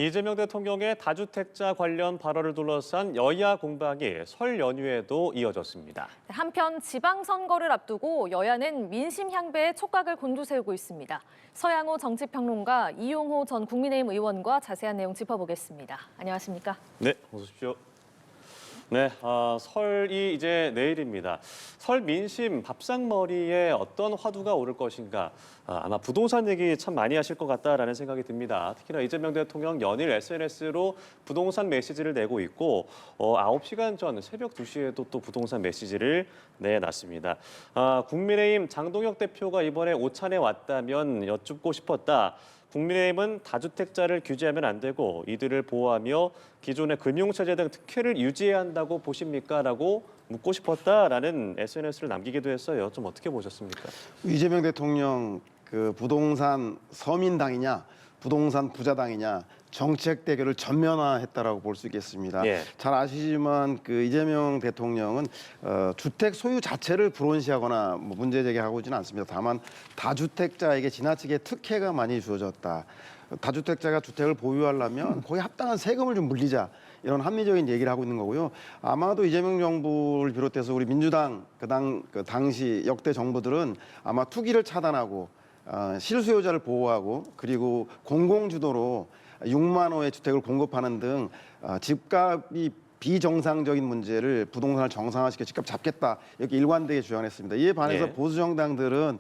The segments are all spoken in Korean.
이재명 대통령의 다주택자 관련 발언을 둘러싼 여야 공방이 설 연휴에도 이어졌습니다. 한편 지방선거를 앞두고 여야는 민심 향배에 촉각을 곤두세우고 있습니다. 서양호 정치평론가 이용호 전 국민의힘 의원과 자세한 내용 짚어보겠습니다. 안녕하십니까? 네, 어서 오십시오. 네, 설이 이제 내일입니다. 설 민심 밥상머리에 어떤 화두가 오를 것인가. 아마 부동산 얘기 참 많이 하실 것 같다라는 생각이 듭니다. 특히나 이재명 대통령 연일 SNS로 부동산 메시지를 내고 있고 9시간 전 새벽 2시에도 또 부동산 메시지를 내놨습니다. 국민의힘 장동혁 대표가 이번에 오찬에 왔다면 여쭙고 싶었다. 국민의힘은 다주택자를 규제하면 안 되고 이들을 보호하며 기존의 금융체제 등 특혜를 유지해야 한다고 보십니까? 라고 묻고 싶었다라는 SNS를 남기기도 했어요. 좀 어떻게 보셨습니까? 이재명 대통령 그 부동산 서민당이냐 부동산 부자당이냐 정책 대결을 전면화했다라고 볼 수 있겠습니다. 예. 잘 아시지만 그 이재명 대통령은 주택 소유 자체를 불온시하거나 문제 제기하고 있지는 않습니다. 다만 다주택자에게 지나치게 특혜가 많이 주어졌다. 다주택자가 주택을 보유하려면 거기에 합당한 세금을 좀 물리자. 이런 합리적인 얘기를 하고 있는 거고요. 아마도 이재명 정부를 비롯해서 우리 민주당 그 당시 역대 정부들은 아마 투기를 차단하고 실수요자를 보호하고 그리고 공공주도로 6만 호의 주택을 공급하는 등 집값이 비정상적인 문제를 부동산을 정상화시켜 집값 잡겠다 이렇게 일관되게 주장했습니다. 이에 반해서 네. 보수 정당들은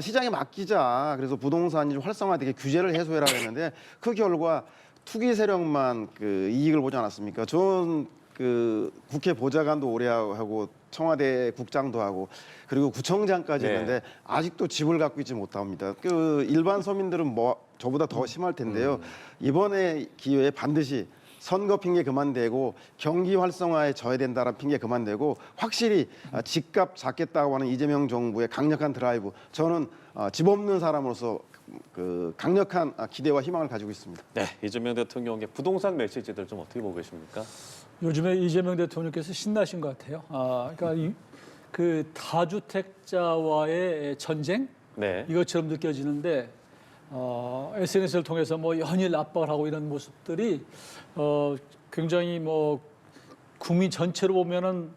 시장에 맡기자 그래서 부동산이 활성화되게 규제를 해소해라 했는데 그 결과 투기 세력만 그 이익을 보지 않았습니까? 저는 그 국회 보좌관도 오래 하고 청와대 국장도 하고 그리고 구청장까지 네. 했는데 아직도 집을 갖고 있지 못합니다. 그 일반 서민들은 뭐 저보다 더 심할 텐데요. 이번에 기회에 반드시 선거 핑계 그만대고 경기 활성화에 져야 된다는 핑계 그만대고 확실히 집값 잡겠다고 하는 이재명 정부의 강력한 드라이브 저는 집 없는 사람으로서 그 강력한 기대와 희망을 가지고 있습니다. 네, 이재명 대통령의 부동산 메시지들 좀 어떻게 보고 계십니까? 요즘에 이재명 대통령께서 신나신 것 같아요. 그러니까 그 다주택자와의 전쟁 네. 이것처럼 느껴지는데 SNS를 통해서 뭐 연일 압박을 하고 이런 모습들이 굉장히 뭐 국민 전체로 보면은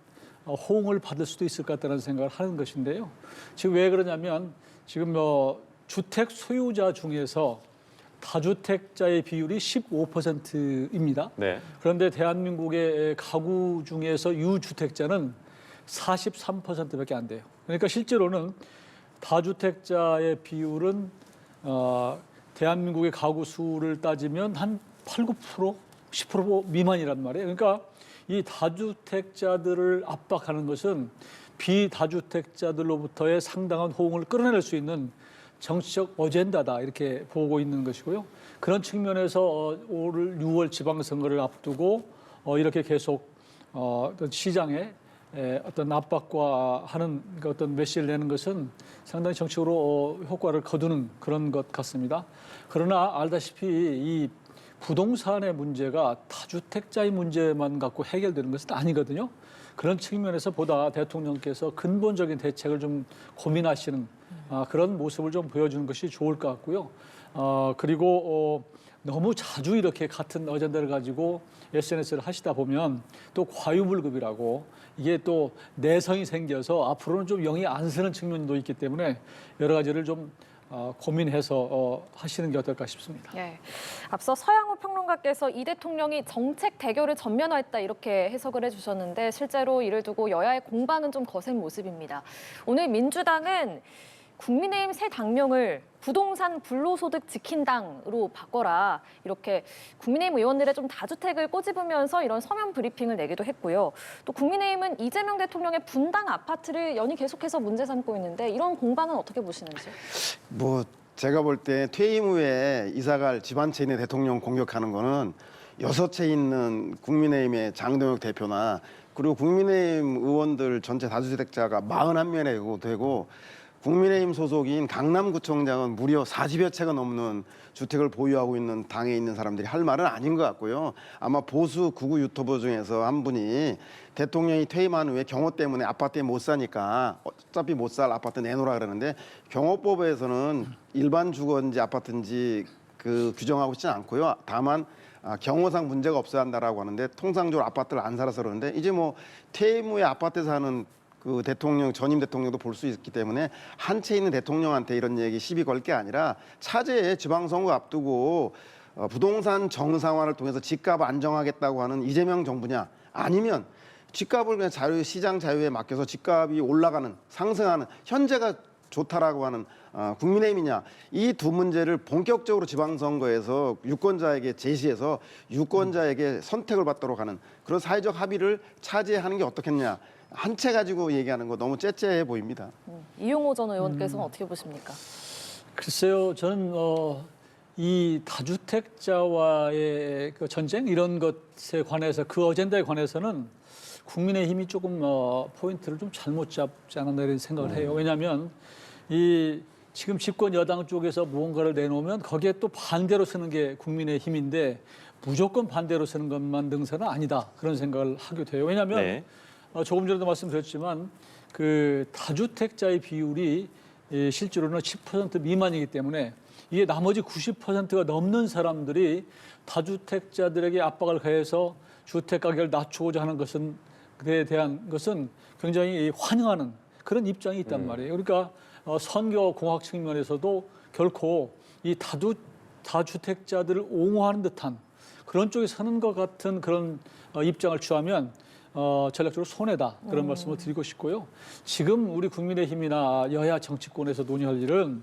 호응을 받을 수도 있을 것 같다는 생각을 하는 것인데요. 지금 왜 그러냐면 지금 주택 소유자 중에서 다주택자의 비율이 15%입니다. 네. 그런데 대한민국의 가구 중에서 유주택자는 43%밖에 안 돼요. 그러니까 실제로는 다주택자의 비율은 대한민국의 가구 수를 따지면 한 8, 9%, 10% 미만이란 말이에요. 그러니까 이 다주택자들을 압박하는 것은 비다주택자들로부터의 상당한 호응을 끌어낼 수 있는 정치적 어젠다다 이렇게 보고 있는 것이고요. 그런 측면에서 올 6월 지방선거를 앞두고 이렇게 계속 어떤 시장에 어떤 압박과 하는 어떤 메시지를 내는 것은 상당히 정치적으로 효과를 거두는 그런 것 같습니다. 그러나 알다시피 이 부동산의 문제가 다주택자의 문제만 갖고 해결되는 것은 아니거든요. 그런 측면에서 보다 대통령께서 근본적인 대책을 좀 고민하시는 그런 모습을 좀 보여주는 것이 좋을 것 같고요. 그리고 너무 자주 이렇게 같은 어젠다를 가지고 SNS를 하시다 보면 또 과유불급이라고 이게 또 내성이 생겨서 앞으로는 좀 영이 안 쓰는 측면도 있기 때문에 여러 가지를 좀 고민해서 하시는 게 어떨까 싶습니다. 네. 앞서 서양호 평론가께서 이 대통령이 정책 대결을 전면화했다 이렇게 해석을 해주셨는데 실제로 이를 두고 여야의 공방은 좀 거센 모습입니다. 오늘 민주당은 국민의힘 새 당명을 부동산 불로소득 지킨당으로 바꿔라 이렇게 국민의힘 의원들의 좀 다주택을 꼬집으면서 이런 서면 브리핑을 내기도 했고요. 또 국민의힘은 이재명 대통령의 분당 아파트를 연이 계속해서 문제 삼고 있는데 이런 공방은 어떻게 보시는지? 뭐 제가 볼 때 퇴임 후에 이사갈 집 한 채 있는 대통령 공격하는 거는 6채 있는 국민의힘의 장동혁 대표나 그리고 국민의힘 의원들 전체 다주택자가 41명이 되고 국민의힘 소속인 강남구청장은 무려 40여 채가 넘는 주택을 보유하고 있는 당에 있는 사람들이 할 말은 아닌 것 같고요. 아마 보수 극우 유튜버 중에서 한 분이 대통령이 퇴임한 후에 경호 때문에 아파트에 못 사니까 어차피 못 살 아파트 내놓으라 그러는데 경호법에서는 일반 주거인지 아파트인지 그 규정하고 있지는 않고요. 다만 경호상 문제가 없어야 한다라고 하는데 통상적으로 아파트를 안 살아서 그러는데 이제 뭐 퇴임 후에 아파트 사는 그 대통령 전임 대통령도 볼 수 있기 때문에 한 채 있는 대통령한테 이런 얘기 시비 걸 게 아니라 차제에 지방선거 앞두고 부동산 정상화를 통해서 집값 안정하겠다고 하는 이재명 정부냐 아니면 집값을 그냥 시장 자유에 맡겨서 집값이 올라가는 상승하는 현재가 좋다라고 하는 국민의힘이냐 이 두 문제를 본격적으로 지방선거에서 유권자에게 제시해서 유권자에게 선택을 받도록 하는 그런 사회적 합의를 차지하는 게 어떻겠냐 한 채 가지고 얘기하는 거 너무 째째해 보입니다. 이용호 전 의원께서는 어떻게 보십니까? 글쎄요, 저는 이 다주택자와의 그 전쟁 이런 것에 관해서 그 어젠다에 관해서는 국민의힘이 조금 포인트를 좀 잘못 잡지 않았나 이런 생각을 해요. 왜냐하면 이 지금 집권 여당 쪽에서 무언가를 내놓으면 거기에 또 반대로 쓰는 게 국민의힘인데 무조건 반대로 쓰는 것만 능사는 아니다 그런 생각을 하게 돼요. 왜냐하면 네. 조금 전에도 말씀드렸지만 그 다주택자의 비율이 실제로는 10% 미만이기 때문에 이게 나머지 90%가 넘는 사람들이 다주택자들에게 압박을 가해서 주택 가격을 낮추고자 하는 것은 그에 대한 것은 굉장히 환영하는 그런 입장이 있단 말이에요. 그러니까 선거 공학 측면에서도 결코 이 다주택자들을 옹호하는 듯한 그런 쪽에 서는 것 같은 그런 입장을 취하면 전략적으로 손해다 그런 말씀을 드리고 싶고요. 지금 우리 국민의힘이나 여야 정치권에서 논의할 일은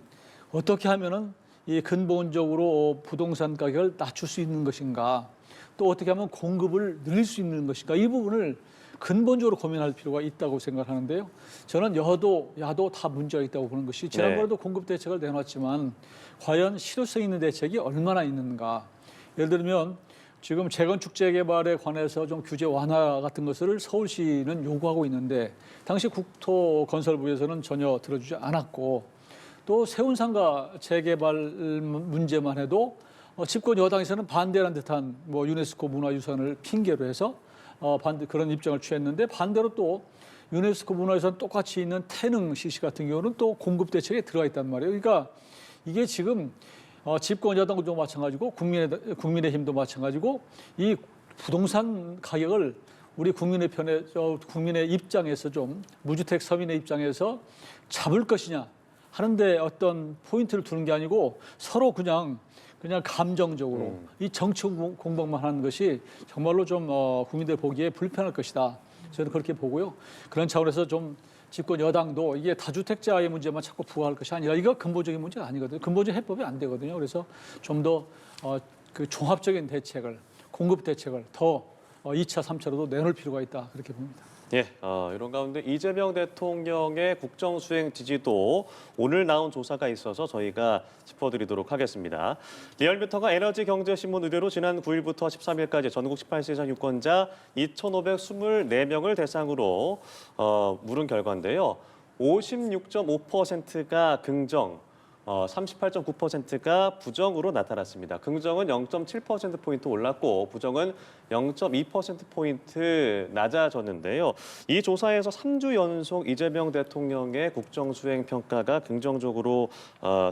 어떻게 하면은 이 근본적으로 부동산 가격을 낮출 수 있는 것인가, 또 어떻게 하면 공급을 늘릴 수 있는 것인가 이 부분을 근본적으로 고민할 필요가 있다고 생각하는데요. 저는 여도 야도 다 문제가 있다고 보는 것이 지난번에도 공급 대책을 내놨지만 과연 실효성 있는 대책이 얼마나 있는가. 예를 들면 지금 재건축 재개발에 관해서 좀 규제 완화 같은 것을 서울시는 요구하고 있는데 당시 국토건설부에서는 전혀 들어주지 않았고 또 세운상가 재개발 문제만 해도 집권 여당에서는 반대라는 듯한 뭐 유네스코 문화유산을 핑계로 해서 반대 그런 입장을 취했는데 반대로 또 유네스코 문화유산 똑같이 있는 태릉 시시 같은 경우는 또 공급 대책에 들어가 있단 말이에요. 그러니까 이게 지금 집권 여당도 마찬가지고 국민의힘도 마찬가지고 이 부동산 가격을 우리 국민의 국민의 입장에서 좀 무주택 서민의 입장에서 잡을 것이냐 하는데 어떤 포인트를 두는 게 아니고 서로 그냥 감정적으로 이 정치 공방만 하는 것이 정말로 좀 국민들 보기에 불편할 것이다. 저는 그렇게 보고요. 그런 차원에서 좀 집권 여당도 이게 다주택자의 문제만 자꾸 부과할 것이 아니라 이거 근본적인 문제가 아니거든요. 근본적 해법이 안 되거든요. 그래서 좀 더 그 종합적인 대책을 공급 대책을 더 2차, 3차로도 내놓을 필요가 있다. 그렇게 봅니다. 예, 이런 가운데 이재명 대통령의 국정수행 지지도 오늘 나온 조사가 있어서 저희가 짚어드리도록 하겠습니다. 리얼미터가 에너지경제신문 의뢰로 지난 9일부터 13일까지 전국 18세 이상 유권자 2,524명을 대상으로 물은 결과인데요. 56.5%가 긍정, 38.9%가 부정으로 나타났습니다. 긍정은 0.7%포인트 올랐고 부정은 0.2%포인트 낮아졌는데요. 이 조사에서 3주 연속 이재명 대통령의 국정수행 평가가 긍정적으로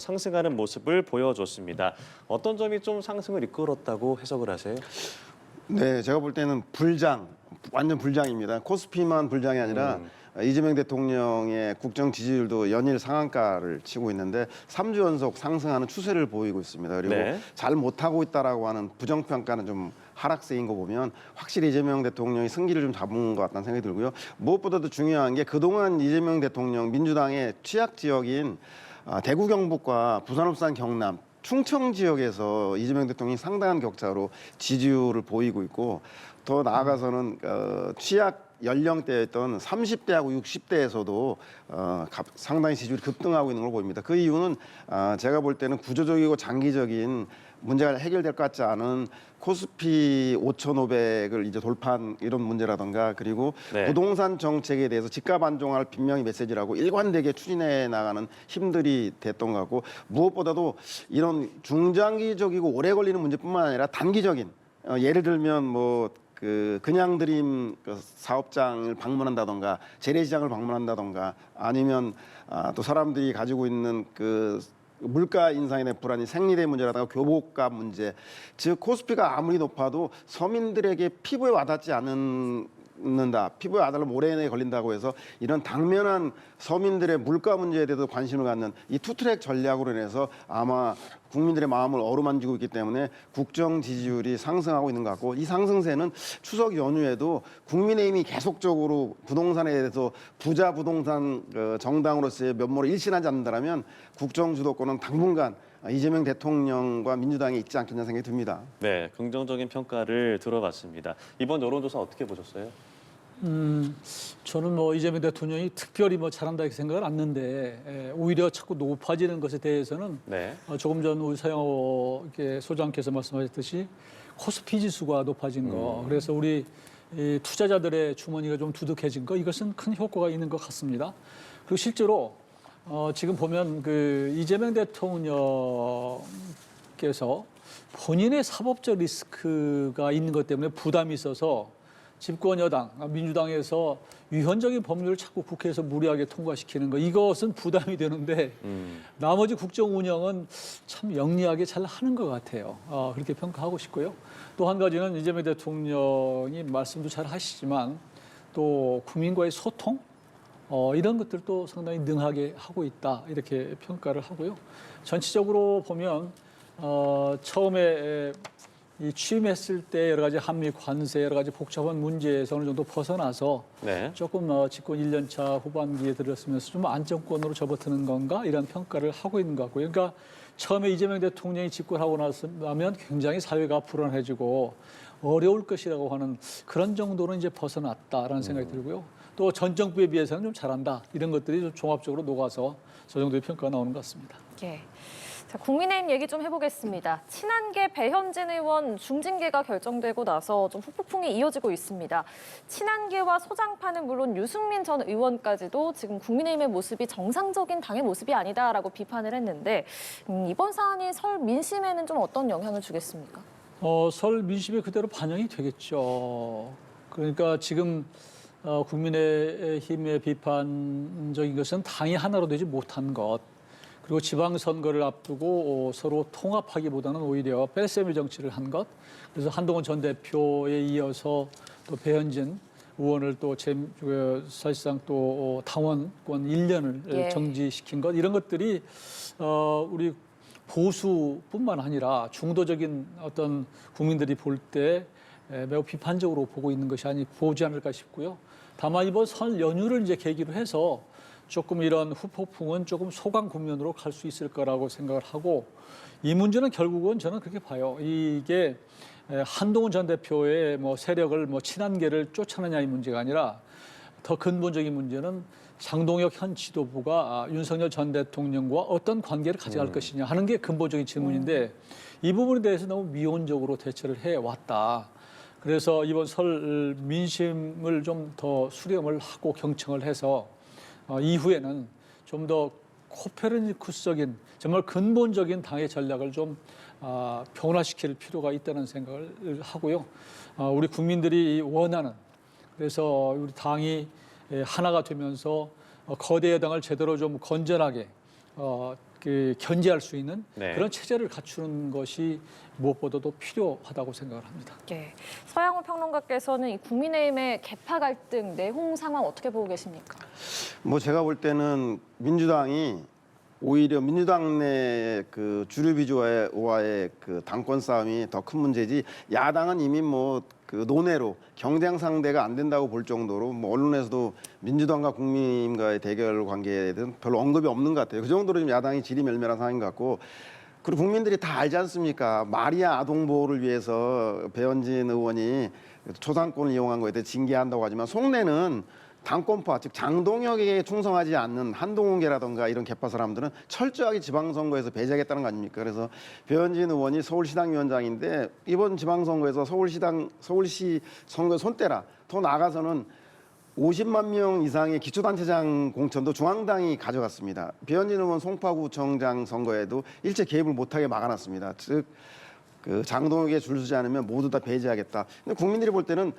상승하는 모습을 보여줬습니다. 어떤 점이 좀 상승을 이끌었다고 해석을 하세요? 네, 제가 볼 때는 완전 불장입니다. 코스피만 불장이 아니라 이재명 대통령의 국정 지지율도 연일 상한가를 치고 있는데 3주 연속 상승하는 추세를 보이고 있습니다. 그리고 네. 잘 못하고 있다라고 하는 부정평가는 좀 하락세인 거 보면 확실히 이재명 대통령이 승기를 좀 잡은 것 같다는 생각이 들고요. 무엇보다도 중요한 게 그동안 이재명 대통령 민주당의 취약 지역인 대구 경북과 부산 울산 경남 충청 지역에서 이재명 대통령이 상당한 격차로 지지율을 보이고 있고 더 나아가서는 취약 연령대였던 30대하고 60대에서도 상당히 지지율이 급등하고 있는 걸 보입니다. 그 이유는 제가 볼 때는 구조적이고 장기적인 문제가 해결될 것 같지 않은 코스피 5,500을 이제 돌파한 이런 문제라든가 그리고 네. 부동산 정책에 대해서 집값 안정화를 분명히 메시지라고 일관되게 추진해 나가는 힘들이 됐던 것 같고 무엇보다도 이런 중장기적이고 오래 걸리는 문제뿐만 아니라 단기적인 예를 들면 그냥 드림 사업장을 방문한다던가 재래시장을 방문한다던가 아니면 또 사람들이 가지고 있는 물가 인상에 대한 불안이 생리대 문제라든가 교복값 문제, 즉 코스피가 아무리 높아도 서민들에게 피부에 와닿지 않는다. 피부에 와닿으면 오래 내에 걸린다고 해서 이런 당면한 서민들의 물가 문제에 대해서 관심을 갖는 이 투트랙 전략으로 인해서 아마 국민들의 마음을 어루만지고 있기 때문에 국정 지지율이 상승하고 있는 것 같고, 이 상승세는 추석 연휴에도 국민의힘이 계속적으로 부동산에 대해서 부자 부동산 정당으로서의 면모를 일신하지 않는다면 국정 주도권은 당분간 이재명 대통령과 민주당이 있지 않겠냐는 생각이 듭니다. 네, 긍정적인 평가를 들어봤습니다. 이번 여론조사 어떻게 보셨어요? 저는 뭐 이재명 대통령이 특별히 뭐 잘한다 이렇게 생각을 않는데, 오히려 자꾸 높아지는 것에 대해서는 네. 조금 전 우리 서영호 이렇게 소장께서 말씀하셨듯이 코스피 지수가 높아진 거, 그래서 우리 이 투자자들의 주머니가 좀 두둑해진 거, 이것은 큰 효과가 있는 것 같습니다. 그리고 실제로 지금 보면 그 이재명 대통령께서 본인의 사법적 리스크가 있는 것 때문에 부담이 있어서 집권 여당, 민주당에서 위헌적인 법률을 자꾸 국회에서 무리하게 통과시키는 거, 이것은 부담이 되는데 나머지 국정 운영은 참 영리하게 잘 하는 것 같아요. 그렇게 평가하고 싶고요. 또 한 가지는 이재명 대통령이 말씀도 잘 하시지만 또 국민과의 소통, 이런 것들도 상당히 능하게 하고 있다, 이렇게 평가를 하고요. 전체적으로 보면 처음에 이 취임했을 때 여러 가지 한미 관세, 여러 가지 복잡한 문제에서 어느 정도 벗어나서 네. 조금 집권 1년 차 후반기에 들었으면서 좀 안정권으로 접어드는 건가, 이런 평가를 하고 있는 것 같고요. 그러니까 처음에 이재명 대통령이 집권하고 나면 굉장히 사회가 불안해지고 어려울 것이라고 하는 그런 정도는 이제 벗어났다라는 생각이 들고요. 또 전 정부에 비해서는 좀 잘한다, 이런 것들이 좀 종합적으로 녹아서 저 정도의 평가가 나오는 것 같습니다. 예. 자, 국민의힘 얘기 좀 해보겠습니다. 친한계 배현진 의원 중징계가 결정되고 나서 좀 후폭풍이 이어지고 있습니다. 친한계와 소장파는 물론 유승민 전 의원까지도 지금 국민의힘의 모습이 정상적인 당의 모습이 아니다라고 비판을 했는데, 이번 사안이 설 민심에는 좀 어떤 영향을 주겠습니까? 설 민심에 그대로 반영이 되겠죠. 그러니까 지금 국민의힘의 비판적인 것은 당이 하나로 되지 못한 것, 그리고 지방선거를 앞두고 서로 통합하기보다는 오히려 뺄셈의 정치를 한 것, 그래서 한동훈 전 대표에 이어서 또 배현진 의원을 또 사실상 또 당원권 1년을 정지시킨 것, 이런 것들이 우리 보수뿐만 아니라 중도적인 어떤 국민들이 볼 때 매우 비판적으로 보고 있는 것이 보지 않을까 싶고요. 다만 이번 설 연휴를 이제 계기로 해서 조금 이런 후폭풍은 조금 소강 국면으로 갈 수 있을 거라고 생각을 하고, 이 문제는 결국은 저는 그렇게 봐요. 이게 한동훈 전 대표의 뭐 세력을 친한계를 쫓아내냐 이 문제가 아니라 더 근본적인 문제는 장동혁 현 지도부가 윤석열 전 대통령과 어떤 관계를 가져갈 것이냐 하는 게 근본적인 질문인데, 이 부분에 대해서 너무 미온적으로 대처를 해왔다. 그래서 이번 설 민심을 좀 더 수렴을 하고 경청을 해서 이후에는 좀 더 코페르니쿠스적인 정말 근본적인 당의 전략을 좀 변화시킬 필요가 있다는 생각을 하고요. 우리 국민들이 원하는, 그래서 우리 당이 하나가 되면서 거대 여당을 제대로 좀 건전하게 견제할 수 있는 그런 체제를 갖추는 것이 무엇보다도 필요하다고 생각을 합니다. 예. 서양호 평론가께서는 이 국민의힘의 계파 갈등, 내홍 상황 어떻게 보고 계십니까? 뭐 제가 볼 때는 민주당이 오히려 민주당 내 그 주류 비주와의 그 당권 싸움이 더 큰 문제지, 야당은 이미 뭐 그 논외로 경쟁 상대가 안 된다고 볼 정도로 뭐 언론에서도 민주당과 국민과의 대결 관계에 대해서 별로 언급이 없는 것 같아요. 그 정도로 좀 야당이 지리멸멸한 상황인 것 같고, 그리고 국민들이 다 알지 않습니까? 마리아 아동 보호를 위해서 배현진 의원이 초상권을 이용한 거에 대해 징계한다고 하지만 속내는 당권파, 즉 장동혁에게 충성하지 않는 한동훈계라든가 이런 계파 사람들은 철저하게 지방선거에서 배제하겠다는 거 아닙니까? 그래서 배현진 의원이 서울시당위원장인데 이번 지방선거에서 서울시 선거 손대라, 더 나아가서는 50만 명 이상의 기초단체장 공천도 중앙당이 가져갔습니다. 배현진 의원 송파구청장 선거에도 일체 개입을 못하게 막아놨습니다. 즉 그 장동혁에 줄 서지 않으면 모두 다 배제하겠다. 근데 국민들이 볼 때는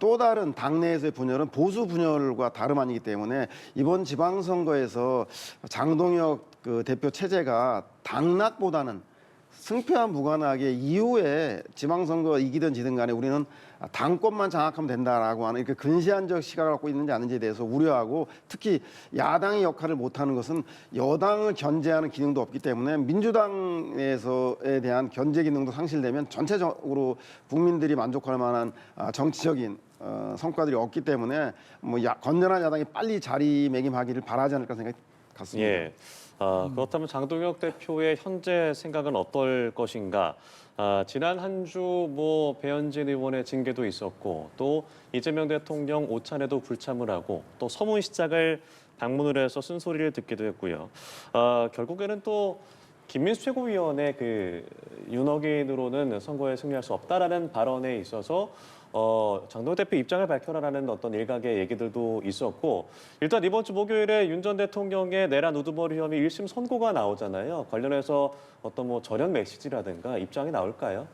또 다른 당내에서의 분열은 보수 분열과 다름 아니기 때문에 이번 지방선거에서 장동혁 그 대표 체제가 당락보다는 승패와 무관하게 이후에 지방선거 이기든 지든 간에 우리는 당권만 장악하면 된다라고 하는 이렇게 근시안적 시각을 갖고 있는지 아닌지에 대해서 우려하고, 특히 야당의 역할을 못하는 것은 여당을 견제하는 기능도 없기 때문에 민주당에서에 대한 견제 기능도 상실되면 전체적으로 국민들이 만족할 만한 정치적인 성과들이 없기 때문에 뭐 건전한 야당이 빨리 자리매김하기를 바라지 않을까 생각이 같습니다. 예. 그렇다면 장동혁 대표의 현재 생각은 어떨 것인가? 지난 한 주 뭐 배현진 의원의 징계도 있었고, 또 이재명 대통령 오찬에도 불참을 하고, 또 서문시장을 방문을 해서 쓴소리를 듣기도 했고요. 결국에는 또 김민수 최고위원의 그 윤어게인으로는 선거에 승리할 수 없다라는 발언에 있어서 장동혁 대표 입장을 밝혀라라는 어떤 일각의 얘기들도 있었고, 일단 이번 주 목요일에 윤 전 대통령의 내란 우두머리 혐의 1심 선고가 나오잖아요. 관련해서 어떤 뭐 절연 메시지라든가 입장이 나올까요?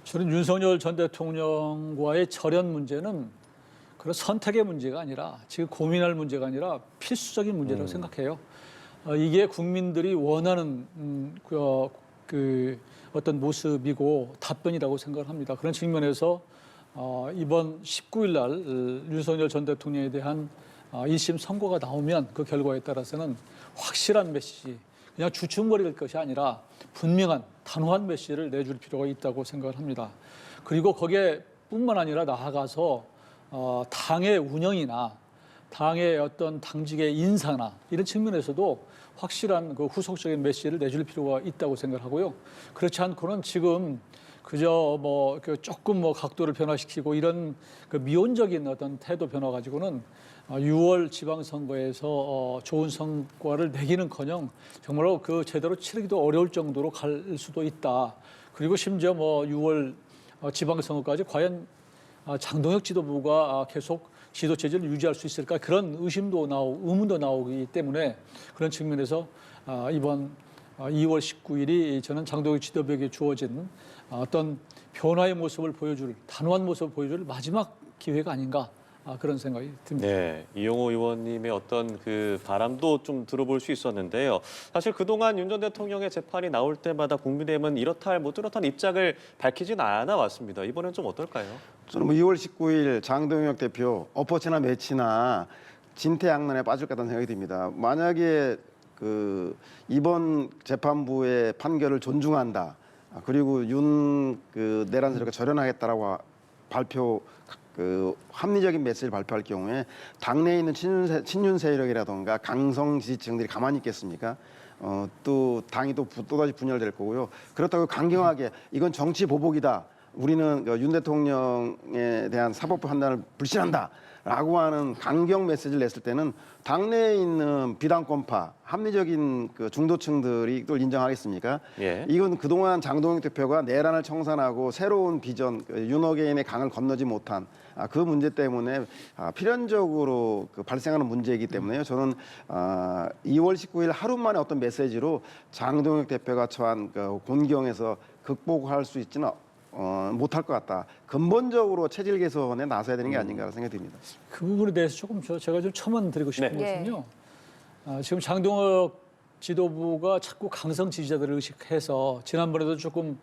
저는 윤석열 전 대통령과의 절연 문제는 그런 선택의 문제가 아니라, 지금 고민할 문제가 아니라 필수적인 문제라고 생각해요. 이게 국민들이 원하는 그 어떤 모습이고 답변이라고 생각을 합니다. 그런 측면에서 이번 19일 날 윤석열 전 대통령에 대한 1심 선고가 나오면 그 결과에 따라서는 확실한 메시지, 그냥 주춤거릴 것이 아니라 분명한 단호한 메시지를 내줄 필요가 있다고 생각을 합니다. 그리고 거기에 뿐만 아니라 나아가서 당의 운영이나 당의 어떤 당직의 인사나 이런 측면에서도 확실한 그 후속적인 메시지를 내줄 필요가 있다고 생각하고요. 그렇지 않고는 지금 그저 뭐 조금 뭐 각도를 변화시키고 이런 그 미온적인 어떤 태도 변화 가지고는 6월 지방선거에서 좋은 성과를 내기는커녕 정말로 그 제대로 치르기도 어려울 정도로 갈 수도 있다. 그리고 심지어 뭐 6월 지방선거까지 과연 장동혁 지도부가 계속 지도 체제를 유지할 수 있을까, 그런 의문도 나오기 때문에, 그런 측면에서 이번 2월 19일이 저는 장동혁 지도부에게 주어진 어떤 변화의 모습을 보여줄, 단호한 모습을 보여줄 마지막 기회가 아닌가, 그런 생각이 듭니다. 네, 이용호 의원님의 어떤 그 바람도 좀 들어볼 수 있었는데요. 사실 그동안 윤 전 대통령의 재판이 나올 때마다 국민의힘은 이렇다 할 못 이렇다는 입장을 밝히진 않아 왔습니다. 이번엔 좀 어떨까요? 저는 뭐 2월 19일 장동혁 대표 엎어치나 매치나 진퇴양난에 빠질 것 같다는 생각이 듭니다. 만약에 그 이번 재판부의 판결을 존중한다, 그리고 윤 그 내란 세력을 절연하겠다라고 합리적인 메시지를 발표할 경우에 당내에 있는 친윤 세력이라던가 강성 지지층들이 가만히 있겠습니까? 또 당이 또다시 분열될 거고요. 그렇다고 강경하게 이건 정치 보복이다, 우리는 윤 대통령에 대한 사법부 판단을 불신한다라고 하는 강경 메시지를 냈을 때는 당내에 있는 비당권파, 합리적인 그 중도층들이 이걸 인정하겠습니까? 예. 이건 그동안 장동혁 대표가 내란을 청산하고 새로운 비전, 윤어게인의 강을 건너지 못한 그 문제 때문에 필연적으로 발생하는 문제이기 때문에요. 저는 2월 19일 하루 만에 어떤 메시지로 장동혁 대표가 처한 그 곤경에서 극복할 수 있지는 못할 것 같다. 근본적으로 체질 개선에 나서야 되는 게 아닌가 생각이 듭니다. 그 부분에 대해서 조금 제가 좀 첨언 드리고 싶은 네. 것은요. 지금 장동혁 지도부가 자꾸 강성 지지자들을 의식해서, 지난번에도 조금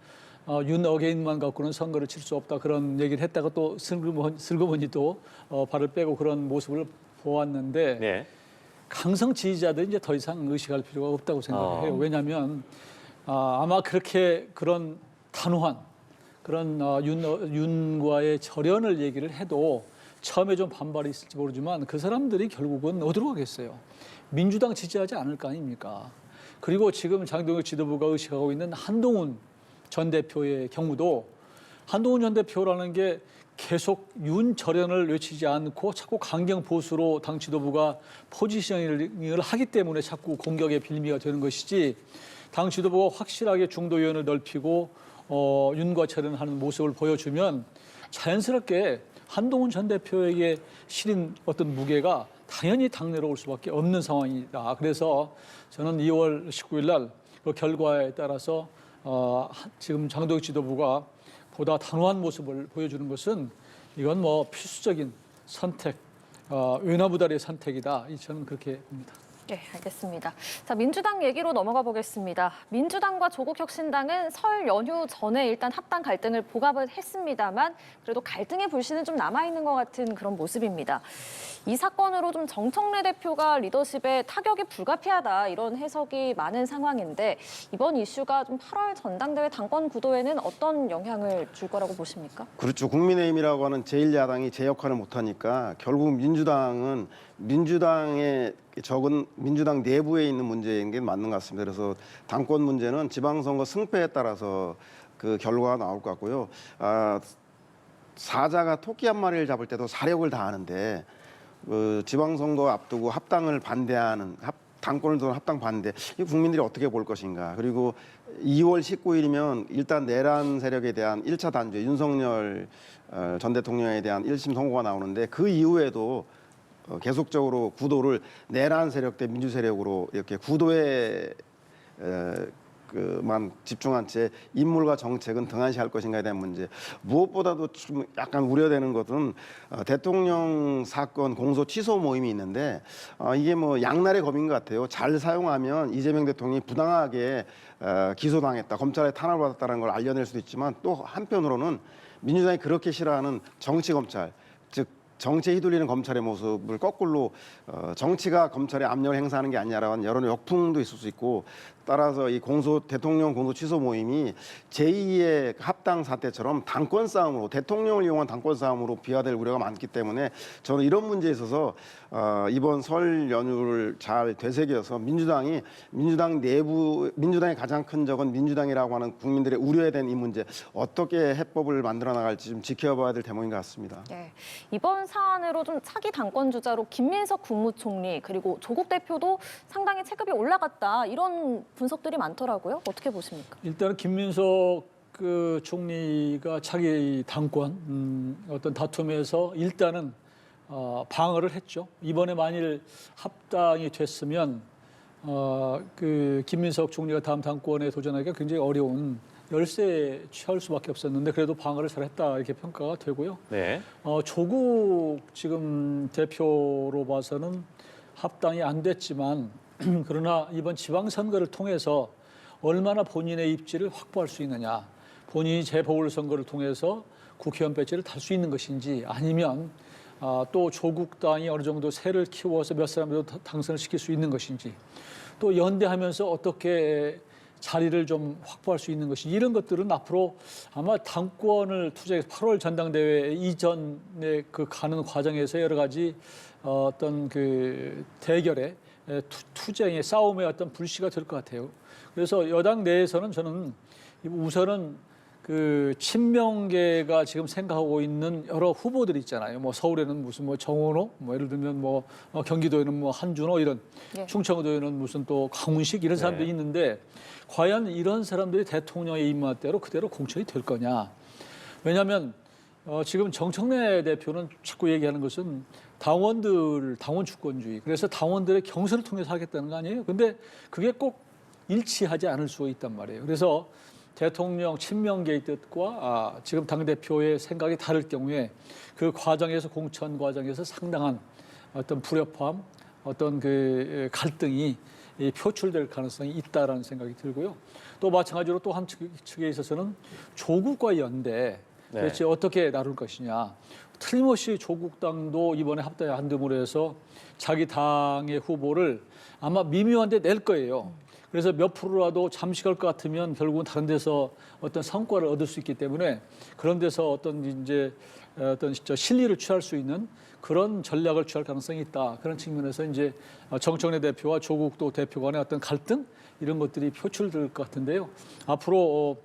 윤 어게인만 갖고는 선거를 칠 수 없다, 그런 얘기를 했다가 또 슬그머니 또 발을 빼고 그런 모습을 보았는데, 네. 강성 지지자들이 이제 더 이상 의식할 필요가 없다고 생각해요. 왜냐하면 아마 그런 단호한 그런 윤과의 절연을 얘기를 해도 처음에 좀 반발이 있을지 모르지만 그 사람들이 결국은 어디로 가겠어요? 민주당 지지하지 않을 거 아닙니까? 그리고 지금 장동혁 지도부가 의식하고 있는 한동훈 전 대표의 경우도, 한동훈 전 대표라는 게 계속 윤 절연을 외치지 않고 자꾸 강경 보수로 당 지도부가 포지셔닝을 하기 때문에 자꾸 공격의 빌미가 되는 것이지, 당 지도부가 확실하게 중도 의원을 넓히고 윤과 절연하는 모습을 보여주면 자연스럽게 한동훈 전 대표에게 실린 어떤 무게가 당연히 당내로 올 수밖에 없는 상황이다. 그래서 저는 2월 19일 날 그 결과에 따라서 지금 장동혁 지도부가 보다 단호한 모습을 보여주는 것은, 이건 뭐 필수적인 선택, 외나무다리의 선택이다. 저는 그렇게 봅니다. 네, 알겠습니다. 자, 민주당 얘기로 넘어가 보겠습니다. 민주당과 조국혁신당은 설 연휴 전에 일단 합당 갈등을 보갑을 했습니다만 그래도 갈등의 불씨는 좀 남아있는 것 같은 그런 모습입니다. 이 사건으로 좀 정청래 대표가 리더십에 타격이 불가피하다 이런 해석이 많은 상황인데 이번 이슈가 좀 8월 전당대회 당권 구도에는 어떤 영향을 줄 거라고 보십니까? 그렇죠. 국민의힘이라고 하는 제1야당이 제 역할을 못하니까 결국 민주당은 민주당의 적은 민주당 내부에 있는 문제인 게 맞는 것 같습니다. 그래서 당권 문제는 지방선거 승패에 따라서 그 결과가 나올 것 같고요. 사자가 토끼 한 마리를 잡을 때도 사력을 다하는데 지방선거 앞두고 합당을 반대하는 당권을 두는 합당 반대 이 국민들이 어떻게 볼 것인가. 그리고 2월 19일이면 일단 내란 세력에 대한 1차 단죄 윤석열 전 대통령에 대한 1심 선고가 나오는데 그 이후에도 계속적으로 구도를 내란 세력 대 민주 세력으로 이렇게 구도에 만 집중한 채 인물과 정책은 등한시할 것인가에 대한 문제. 무엇보다도 좀 약간 우려되는 것은 대통령 사건 공소 취소 모임이 있는데 이게 뭐 양날의 검인 것 같아요. 잘 사용하면 이재명 대통령이 부당하게 기소당했다, 검찰에 탄압을 받았다는 걸 알려낼 수도 있지만 또 한편으로는 민주당이 그렇게 싫어하는 정치 검찰, 즉 정치에 휘둘리는 검찰의 모습을 거꾸로 정치가 검찰에 압력을 행사하는 게 아니냐라는 여론의 역풍도 있을 수 있고 따라서 이 대통령 공소 취소 모임이 제2의 합당 사태처럼 당권 싸움으로 대통령을 이용한 당권 싸움으로 비화될 우려가 많기 때문에 저는 이런 문제에 있어서 이번 설 연휴를 잘 되새겨서 민주당의 가장 큰 적은 민주당이라고 하는 국민들의 우려에 대한 이 문제 어떻게 해법을 만들어 나갈지 좀 지켜봐야 될 대목인 것 같습니다. 네, 이번 사안으로 좀 차기 당권 주자로 김민석 국무총리 그리고 조국 대표도 상당히 체급이 올라갔다 이런 분석들이 많더라고요. 어떻게 보십니까? 일단은 김민석 그 총리가 자기 당권 어떤 다툼에서 일단은 방어를 했죠. 이번에 만일 합당이 됐으면 그 김민석 총리가 다음 당권에 도전하기가 굉장히 어려운 열세에 취할 수밖에 없었는데 그래도 방어를 잘했다 이렇게 평가가 되고요. 네. 조국 지금 대표로 봐서는 합당이 안 됐지만 그러나 이번 지방선거를 통해서 얼마나 본인의 입지를 확보할 수 있느냐, 본인이 재보궐선거를 통해서 국회의원 배지를 달 수 있는 것인지 아니면 또 조국당이 어느 정도 세를 키워서 몇 사람도 당선을 시킬 수 있는 것인지 또 연대하면서 어떻게 자리를 좀 확보할 수 있는 것이 이런 것들은 앞으로 아마 당권을 투쟁해서 8월 전당대회 이전에 그 가는 과정에서 여러 가지 어떤 그 대결의 투쟁의 싸움의 어떤 불씨가 될 것 같아요. 그래서 여당 내에서는 저는 우선은 그 친명계가 지금 생각하고 있는 여러 후보들이 있잖아요. 뭐 서울에는 무슨 뭐 정원호, 뭐 예를 들면 뭐 경기도에는 뭐 한준호 이런, 예. 충청도에는 무슨 또 강훈식 이런 사람들이 네. 있는데 과연 이런 사람들이 대통령의 입맛대로 그대로 공천이 될 거냐? 왜냐하면 지금 정청래 대표는 자꾸 얘기하는 것은 당원 주권주의. 그래서 당원들의 경선을 통해서 하겠다는 거 아니에요? 근데 그게 꼭 일치하지 않을 수 있단 말이에요. 그래서 대통령 친명계의 뜻과 지금 당대표의 생각이 다를 경우에 그 과정에서 공천 과정에서 상당한 어떤 불협화음, 어떤 그 갈등이 표출될 가능성이 있다라는 생각이 들고요. 또 마찬가지로 또 한 측에 있어서는 조국과 연대 도대체 어떻게 나눌 것이냐. 틀림없이 조국당도 이번에 합당에 한듬으로 해서 자기 당의 후보를 아마 미묘한데 낼 거예요. 그래서 몇 프로라도 잠시 갈 것 같으면 결국은 다른 데서 어떤 성과를 얻을 수 있기 때문에 그런 데서 어떤 실리를 취할 수 있는 그런 전략을 취할 가능성이 있다. 그런 측면에서 이제 정청래 대표와 조국도 대표 간의 어떤 갈등 이런 것들이 표출될 것 같은데요. 앞으로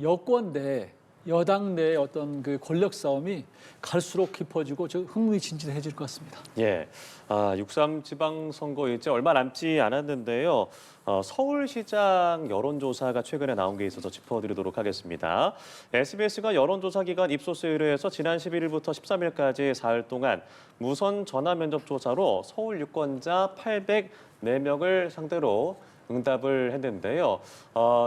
여권 내 여당 내 어떤 그 권력 싸움이 갈수록 깊어지고 흥미진진해질 것 같습니다. 예, 6.3 지방선거 이제 얼마 남지 않았는데요. 서울시장 여론조사가 최근에 나온 게 있어서 짚어드리도록 하겠습니다. SBS가 여론조사 기관 입소스에 의뢰해서 지난 11일부터 13일까지 사흘 동안 무선 전화 면접 조사로 서울 유권자 804명을 상대로 응답을 했는데요.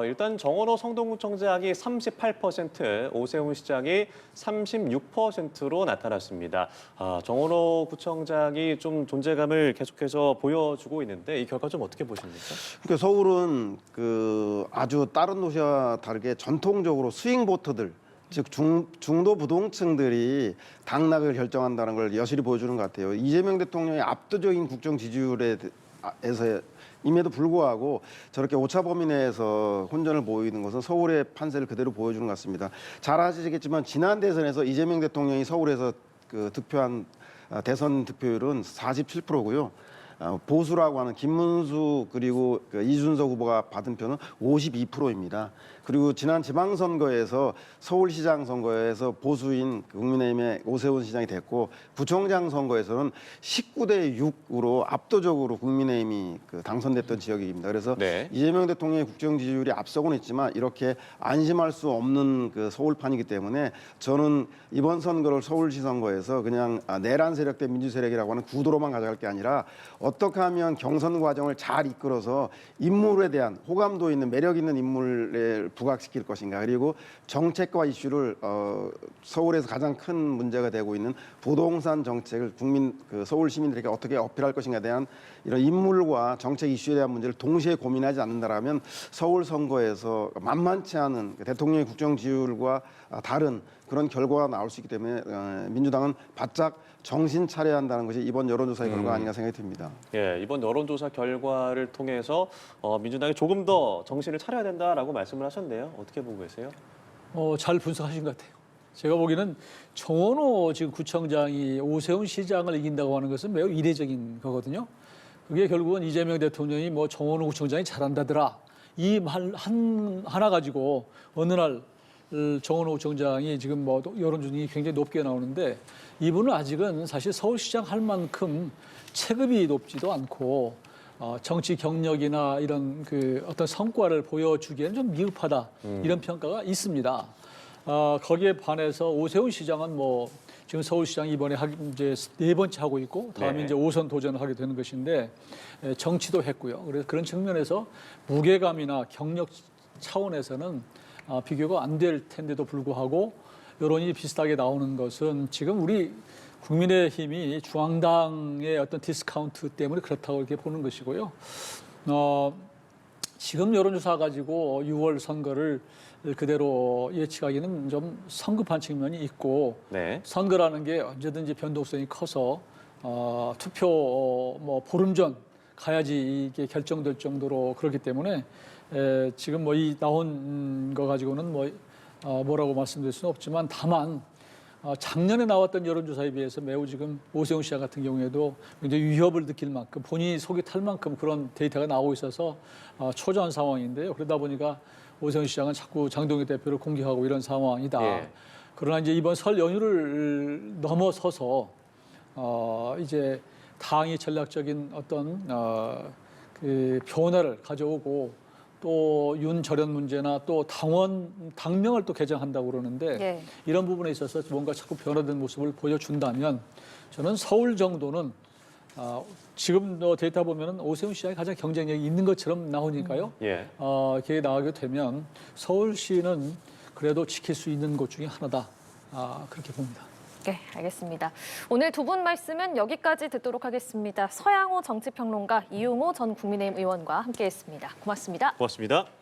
일단 정원호 성동구청장이 38%, 오세훈 시장이 36%로 나타났습니다. 정원호 구청장이 좀 존재감을 계속해서 보여주고 있는데 이 결과 좀 어떻게 보십니까? 그러니까 서울은 그 아주 다른 도시와 다르게 전통적으로 스윙 보터들, 즉 중도 부동층들이 당락을 결정한다는 걸 여실히 보여주는 것 같아요. 이재명 대통령의 압도적인 국정 지지율에서 임에도 불구하고 저렇게 오차 범위 내에서 혼전을 보이는 것은 서울의 판세를 그대로 보여주는 것 같습니다. 잘 아시겠지만 지난 대선에서 이재명 대통령이 서울에서 그 득표한 대선 득표율은 47%고요. 보수라고 하는 김문수 그리고 그 이준석 후보가 받은 표는 52%입니다. 그리고 지난 지방선거에서 서울시장 선거에서 보수인 국민의힘의 오세훈 시장이 됐고 구청장 선거에서는 19대 6으로 압도적으로 국민의힘이 그 당선됐던 지역입니다. 그래서 네. 이재명 대통령의 국정 지지율이 앞서고는 있지만 이렇게 안심할 수 없는 그 서울판이기 때문에 저는 이번 선거를 서울시 선거에서 그냥 내란 세력 대 민주 세력이라고 하는 구도로만 가져갈 게 아니라 어떻게 하면 경선 과정을 잘 이끌어서 인물에 대한 호감도 있는 매력 있는 인물을 부각시킬 것인가, 그리고 정책과 이슈를 서울에서 가장 큰 문제가 되고 있는 부동산 정책을 서울 시민들에게 어떻게 어필할 것인가에 대한 이런 인물과 정책 이슈에 대한 문제를 동시에 고민하지 않는다라면 서울 선거에서 만만치 않은 대통령의 국정 지지율과 다른 그런 결과가 나올 수 있기 때문에 민주당은 바짝 정신 차려야 한다는 것이 이번 여론조사의 결과 아닌가 생각이 듭니다. 예, 이번 여론조사 결과를 통해서 민주당이 조금 더 정신을 차려야 된다라고 말씀을 하셨네요. 어떻게 보고 계세요? 잘 분석하신 것 같아요. 제가 보기에는 정원호 지금 구청장이 오세훈 시장을 이긴다고 하는 것은 매우 이례적인 거거든요. 그게 결국은 이재명 대통령이 뭐 정원호 구청장이 잘한다더라 이 말 하나 가지고 어느 날 정원호 구청장이 지금 뭐 여론조사가 굉장히 높게 나오는데 이분은 아직은 사실 서울시장 할 만큼 체급이 높지도 않고 정치 경력이나 이런 그 어떤 성과를 보여주기에는 좀 미흡하다 이런 평가가 있습니다. 거기에 반해서 오세훈 시장은 뭐 지금 서울시장 이번에 이제 4번째 하고 있고 다음에 네. 이제 5선 도전을 하게 되는 것인데 정치도 했고요. 그래서 그런 측면에서 무게감이나 경력 차원에서는 비교가 안 될 텐데도 불구하고 여론이 비슷하게 나오는 것은 지금 우리 국민의힘이 중앙당의 어떤 디스카운트 때문에 그렇다고 이렇게 보는 것이고요. 지금 여론조사 가지고 6월 선거를 그대로 예측하기는 좀 성급한 측면이 있고 네. 선거라는 게 언제든지 변동성이 커서 투표 뭐 보름 전 가야지 이게 결정될 정도로 그렇기 때문에 지금 뭐 이 나온 거 가지고는 뭐라고 말씀드릴 수는 없지만 다만 작년에 나왔던 여론조사에 비해서 매우 지금 오세훈 시장 같은 경우에도 굉장히 위협을 느낄 만큼 본인이 속이 탈 만큼 그런 데이터가 나오고 있어서 초조한 상황인데요. 그러다 보니까 오세훈 시장은 자꾸 장동희 대표를 공격하고 이런 상황이다. 예. 그러나 이제 이번 설 연휴를 넘어서서 이제 당이 전략적인 어떤 그 변화를 가져오고 또 윤절연 문제나 또 당명을 또 개정한다고 그러는데 예. 이런 부분에 있어서 뭔가 자꾸 변화된 모습을 보여준다면 저는 서울 정도는 지금 데이터 보면은 오세훈 시장이 가장 경쟁력이 있는 것처럼 나오니까요. 예. 이렇게 나가게 되면 서울시는 그래도 지킬 수 있는 곳 중에 하나다. 그렇게 봅니다. 네, 알겠습니다. 오늘 두 분 말씀은 여기까지 듣도록 하겠습니다. 서양호 정치평론가, 이용호 전 국민의힘 의원과 함께했습니다. 고맙습니다. 고맙습니다.